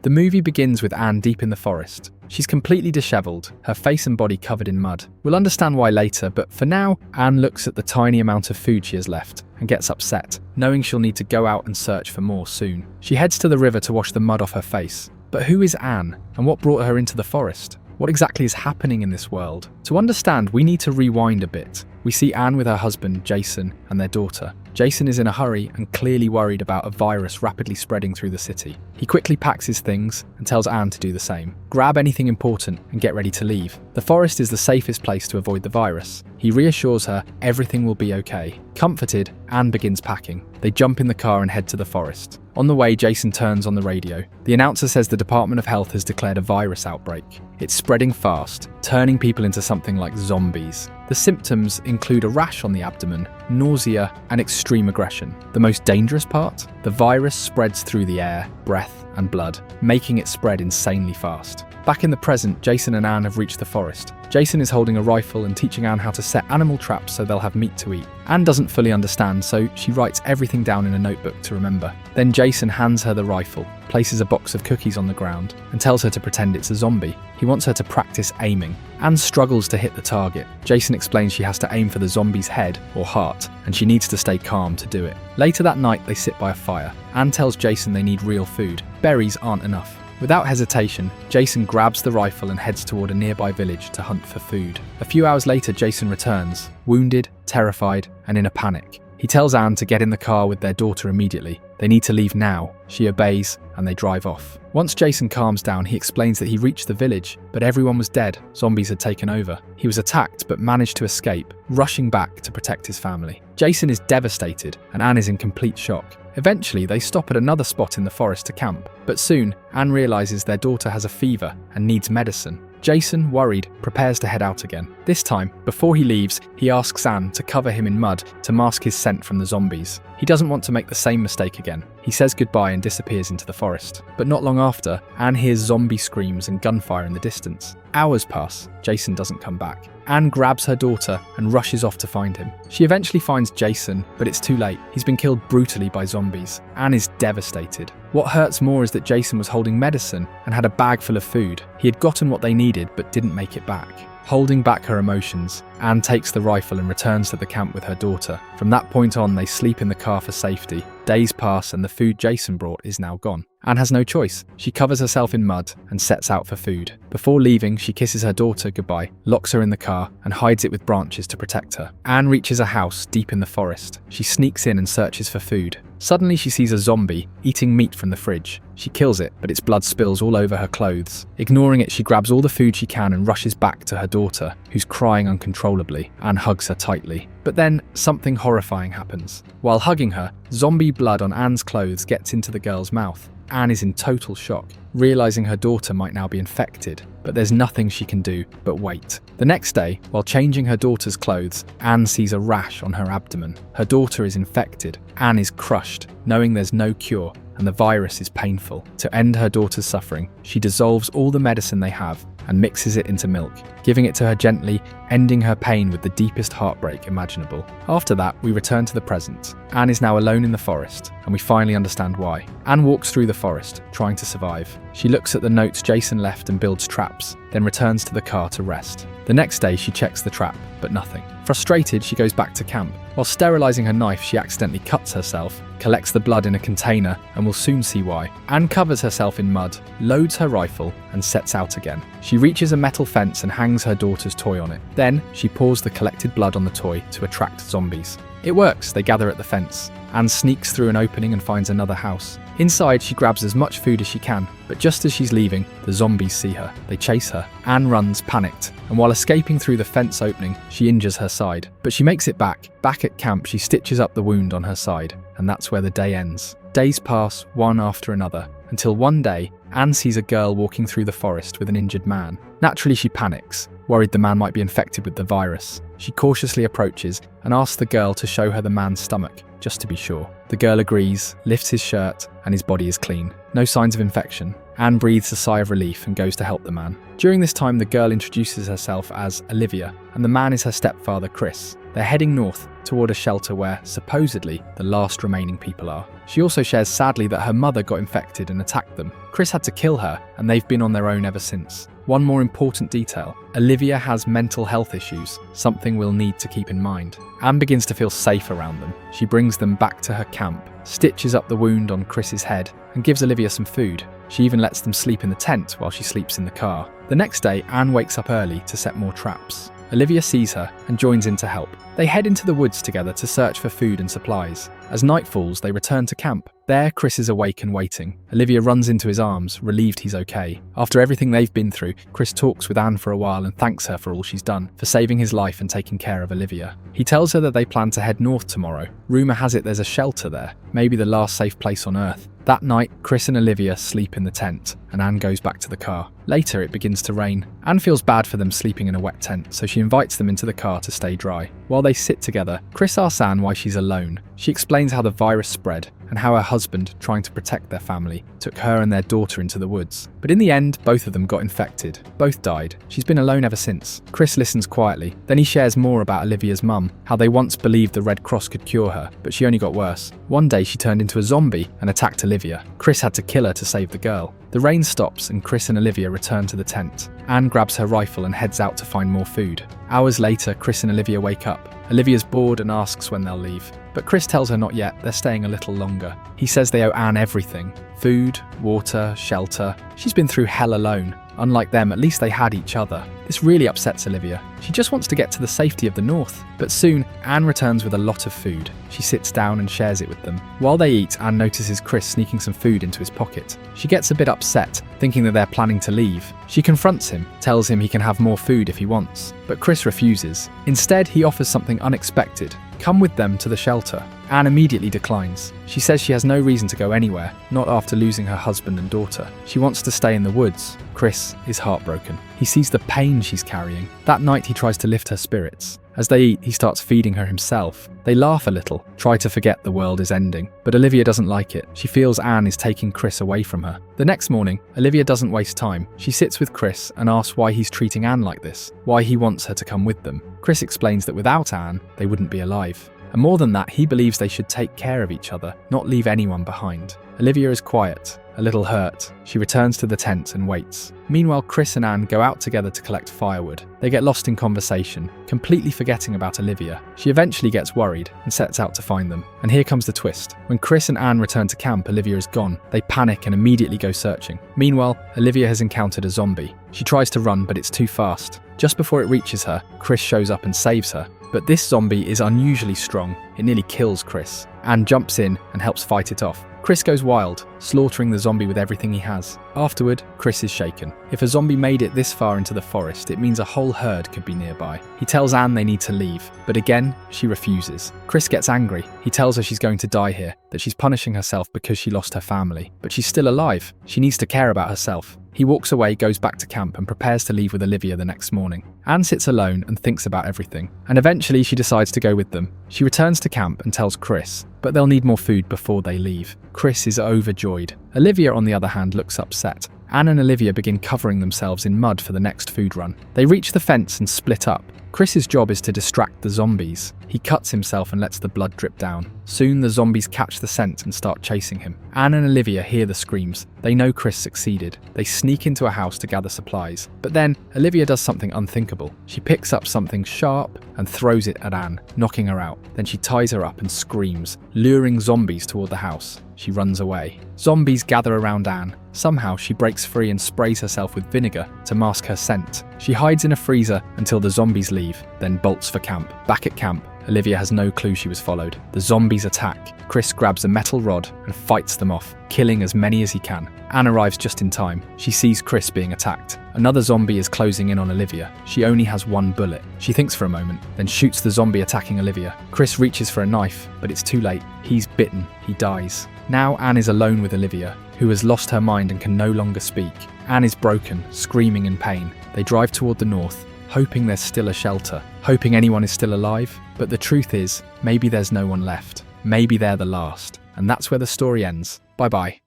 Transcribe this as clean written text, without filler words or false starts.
The movie begins with Anne deep in the forest. She's completely disheveled, her face and body covered in mud. We'll understand why later, but for now, Anne looks at the tiny amount of food she has left and gets upset, knowing she'll need to go out and search for more soon. She heads to the river to wash the mud off her face. But who is Anne, and what brought her into the forest? What exactly is happening in this world? To understand, we need to rewind a bit. We see Anne with her husband, Jason, and their daughter. Jason is in a hurry and clearly worried about a virus rapidly spreading through the city. He quickly packs his things and tells Anne to do the same. Grab anything important and get ready to leave. The forest is the safest place to avoid the virus. He reassures her everything will be okay. Comforted, Anne begins packing. They jump in the car and head to the forest. On the way, Jason turns on the radio. The announcer says the Department of Health has declared a virus outbreak. It's spreading fast, turning people into something like zombies. The symptoms include a rash on the abdomen, nausea, and extreme aggression. The most dangerous part? The virus spreads through the air, breath, and blood, making it spread insanely fast. Back in the present, Jason and Anne have reached the forest. Jason is holding a rifle and teaching Anne how to set animal traps so they'll have meat to eat. Anne doesn't fully understand, so she writes everything down in a notebook to remember. Then Jason hands her the rifle, places a box of cookies on the ground, and tells her to pretend it's a zombie. He wants her to practice aiming. Anne struggles to hit the target. Jason explains she has to aim for the zombie's head or heart, and she needs to stay calm to do it. Later that night, they sit by a fire. Anne tells Jason they need real food. Berries aren't enough. Without hesitation, Jason grabs the rifle and heads toward a nearby village to hunt for food. A few hours later, Jason returns, wounded, terrified, and in a panic. He tells Anne to get in the car with their daughter immediately. They need to leave now. She obeys, and they drive off. Once Jason calms down, he explains that he reached the village, but everyone was dead. Zombies had taken over. He was attacked, but managed to escape, rushing back to protect his family. Jason is devastated, and Anne is in complete shock. Eventually, they stop at another spot in the forest to camp, but soon, Anne realizes their daughter has a fever and needs medicine. Jason, worried, prepares to head out again. This time, before he leaves, he asks Anne to cover him in mud to mask his scent from the zombies. He doesn't want to make the same mistake again. He says goodbye and disappears into the forest. But not long after, Anne hears zombie screams and gunfire in the distance. Hours pass. Jason doesn't come back. Anne grabs her daughter and rushes off to find him. She eventually finds Jason, but it's too late. He's been killed brutally by zombies. Anne is devastated. What hurts more is that Jason was holding medicine and had a bag full of food. He had gotten what they needed, but didn't make it back. Holding back her emotions, Anne takes the rifle and returns to the camp with her daughter. From that point on, they sleep in the car for safety. Days pass and the food Jason brought is now gone. Anne has no choice. She covers herself in mud and sets out for food. Before leaving, she kisses her daughter goodbye, locks her in the car, and hides it with branches to protect her. Anne reaches a house deep in the forest. She sneaks in and searches for food. Suddenly, she sees a zombie eating meat from the fridge. She kills it, but its blood spills all over her clothes. Ignoring it, she grabs all the food she can and rushes back to her daughter, who's crying uncontrollably. Anne hugs her tightly. But then, something horrifying happens. While hugging her, zombie blood on Anne's clothes gets into the girl's mouth. Anne is in total shock, realizing her daughter might now be infected, but there's nothing she can do but wait. The next day, while changing her daughter's clothes, Anne sees a rash on her abdomen. Her daughter is infected. Anne is crushed, knowing there's no cure, and the virus is painful. To end her daughter's suffering, she dissolves all the medicine they have and mixes it into milk, giving it to her gently, ending her pain with the deepest heartbreak imaginable. After that, we return to the present. Anne is now alone in the forest, and we finally understand why. Anne walks through the forest, trying to survive. She looks at the notes Jason left and builds traps, then returns to the car to rest. The next day, she checks the trap, but nothing. Frustrated, she goes back to camp. While sterilizing her knife, she accidentally cuts herself, collects the blood in a container, and will soon see why. Anne covers herself in mud, loads her rifle, and sets out again. She reaches a metal fence and hangs her daughter's toy on it. Then, she pours the collected blood on the toy to attract zombies. It works, they gather at the fence. Anne sneaks through an opening and finds another house. Inside, she grabs as much food as she can, but just as she's leaving, the zombies see her. They chase her. Anne runs, panicked, and while escaping through the fence opening, she injures her side. But she makes it back. Back at camp, she stitches up the wound on her side, and that's where the day ends. Days pass, one after another, until one day, Anne sees a girl walking through the forest with an injured man. Naturally, she panics, worried the man might be infected with the virus. She cautiously approaches and asks the girl to show her the man's stomach, just to be sure. The girl agrees, lifts his shirt, and his body is clean. No signs of infection. Anne breathes a sigh of relief and goes to help the man. During this time, the girl introduces herself as Olivia, and the man is her stepfather, Chris. They're heading north toward a shelter where, supposedly, the last remaining people are. She also shares sadly that her mother got infected and attacked them. Chris had to kill her, and they've been on their own ever since. One more important detail: Olivia has mental health issues, something we'll need to keep in mind. Anne begins to feel safe around them. She brings them back to her camp, stitches up the wound on Chris's head, and gives Olivia some food. She even lets them sleep in the tent while she sleeps in the car. The next day, Anne wakes up early to set more traps. Olivia sees her and joins in to help. They head into the woods together to search for food and supplies. As night falls, they return to camp. There, Chris is awake and waiting. Olivia runs into his arms, relieved he's okay. After everything they've been through, Chris talks with Anne for a while and thanks her for all she's done, for saving his life and taking care of Olivia. He tells her that they plan to head north tomorrow. Rumour has it there's a shelter there, maybe the last safe place on Earth. That night, Chris and Olivia sleep in the tent, and Anne goes back to the car. Later, it begins to rain. Anne feels bad for them sleeping in a wet tent, so she invites them into the car to stay dry. While they sit together, Chris asks Anne why she's alone. She explains how the virus spread, and how her husband, trying to protect their family, took her and their daughter into the woods. But in the end, both of them got infected. Both died. She's been alone ever since. Chris listens quietly. Then he shares more about Olivia's mum, how they once believed the Red Cross could cure her, but she only got worse. One day she turned into a zombie and attacked Olivia. Chris had to kill her to save the girl. The rain stops and Chris and Olivia return to the tent. Anne grabs her rifle and heads out to find more food. Hours later, Chris and Olivia wake up. Olivia's bored and asks when they'll leave. But Chris tells her not yet, they're staying a little longer. He says they owe Anne everything. Food, water, shelter. She's been through hell alone. Unlike them, at least they had each other. This really upsets Olivia. She just wants to get to the safety of the north. But soon, Anne returns with a lot of food. She sits down and shares it with them. While they eat, Anne notices Chris sneaking some food into his pocket. She gets a bit upset, thinking that they're planning to leave. She confronts him, tells him he can have more food if he wants. But Chris refuses. Instead, he offers something unexpected. Come with them to the shelter. Anne immediately declines. She says she has no reason to go anywhere, not after losing her husband and daughter. She wants to stay in the woods. Chris is heartbroken. He sees the pain she's carrying. That night he tries to lift her spirits. As they eat, he starts feeding her himself. They laugh a little, try to forget the world is ending. But Olivia doesn't like it. She feels Anne is taking Chris away from her. The next morning, Olivia doesn't waste time. She sits with Chris and asks why he's treating Anne like this, why he wants her to come with them. Chris explains that without Anne, they wouldn't be alive. And more than that, he believes they should take care of each other, not leave anyone behind. Olivia is quiet, a little hurt. She returns to the tent and waits. Meanwhile, Chris and Anne go out together to collect firewood. They get lost in conversation, completely forgetting about Olivia. She eventually gets worried and sets out to find them. And here comes the twist. When Chris and Anne return to camp, Olivia is gone. They panic and immediately go searching. Meanwhile, Olivia has encountered a zombie. She tries to run, but it's too fast. Just before it reaches her, Chris shows up and saves her. But this zombie is unusually strong. It nearly kills Chris. Anne jumps in and helps fight it off. Chris goes wild, slaughtering the zombie with everything he has. Afterward, Chris is shaken. If a zombie made it this far into the forest, it means a whole herd could be nearby. He tells Anne they need to leave, but again, she refuses. Chris gets angry. He tells her she's going to die here, that she's punishing herself because she lost her family. But she's still alive. She needs to care about herself. He walks away, goes back to camp, and prepares to leave with Olivia the next morning. Anne sits alone and thinks about everything, and eventually she decides to go with them. She returns to camp and tells Chris, but they'll need more food before they leave. Chris is overjoyed. Olivia, on the other hand, looks upset. Anne and Olivia begin covering themselves in mud for the next food run. They reach the fence and split up. Chris's job is to distract the zombies. He cuts himself and lets the blood drip down. Soon the zombies catch the scent and start chasing him. Anne and Olivia hear the screams. They know Chris succeeded. They sneak into a house to gather supplies. But then, Olivia does something unthinkable. She picks up something sharp and throws it at Anne, knocking her out. Then she ties her up and screams, luring zombies toward the house. She runs away. Zombies gather around Anne. Somehow she breaks free and sprays herself with vinegar to mask her scent. She hides in a freezer until the zombies leave, then bolts for camp. Back at camp, Olivia has no clue she was followed. The zombies attack. Chris grabs a metal rod and fights them off, killing as many as he can. Anne arrives just in time. She sees Chris being attacked. Another zombie is closing in on Olivia. She only has one bullet. She thinks for a moment, then shoots the zombie attacking Olivia. Chris reaches for a knife, but it's too late. He's bitten. He dies. Now Anne is alone with Olivia, who has lost her mind and can no longer speak. Anne is broken, screaming in pain. They drive toward the north, hoping there's still a shelter, hoping anyone is still alive. But the truth is, maybe there's no one left. Maybe they're the last. And that's where the story ends. Bye-bye.